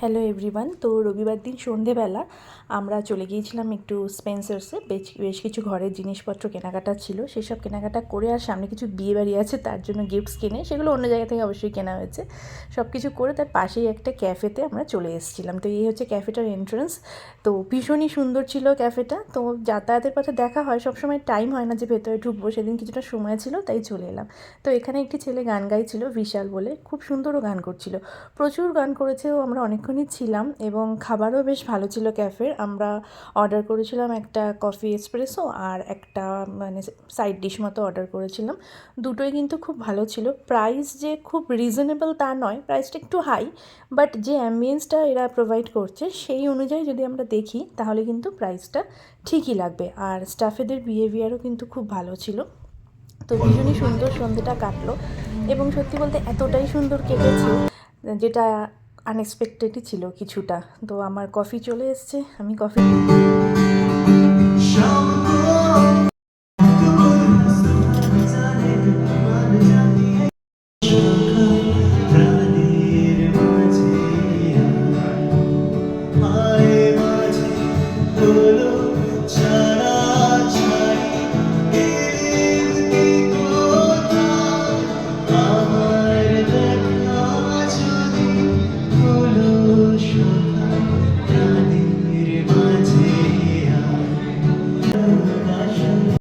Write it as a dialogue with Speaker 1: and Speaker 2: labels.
Speaker 1: Hello everyone. তো রবিবার দিন সন্ধেবেলা আমরা চলে গিয়েছিলাম একটু স্পেন্সার্সে। বেশ কিছু ঘরের জিনিসপত্র কেনাকাটা ছিল, সেসব কেনাকাটা করে আর সামনে কিছু বিয়েবাড়ি আছে তার জন্য গিফটস কিনে, সেগুলো অন্য জায়গা থেকে অবশ্যই কেনা হয়েছে। সব কিছু করে তার পাশেই একটা ক্যাফেতে আমরা চলে এসেছিলাম। তো এই হচ্ছে ক্যাফেটার এন্ট্রান্স। তো ভীষণই সুন্দর ছিল ক্যাফেটা। তো যাতায়াতের পথে দেখা হয়, সবসময় টাইম হয় না যে ভেতরে ঢুকবো, সেদিন কিছুটা সময় ছিল তাই চলে এলাম। তো এখানে একটি ছেলে গান গাইছিল, বিশাল বলে, খুব সুন্দরও গান করছিল, প্রচুর গান করেছেও। আমরা অনেকক্ষণই ছিলাম এবং খাবারও বেশ ভালো ছিল ক্যাফের। আমরা অর্ডার করেছিলাম একটা কফি এসপ্রেসো আর একটা সাইড ডিশ মতো অর্ডার করেছিলাম। দুটোই কিন্তু খুব ভালো ছিল। প্রাইস যে খুব রিজনেবল তা নয়, প্রাইসটা একটু হাই, বাট যে অ্যাম্বিয়েন্সটা এরা প্রোভাইড করছে সেই অনুযায়ী যদি আমরা দেখি তাহলে কিন্তু প্রাইসটা ঠিকই লাগবে। আর স্টাফেদের বিহেভিয়ারও কিন্তু খুব ভালো ছিল। তো ভীষণই সুন্দর সন্ধ্যেটা কাটলো এবং সত্যি বলতে এতটাই সুন্দর কেটেছে যেটা আনএক্সপেক্টেডই ছিল কিছুটা। তো আমার কফি চলে এসছে, আমি কফি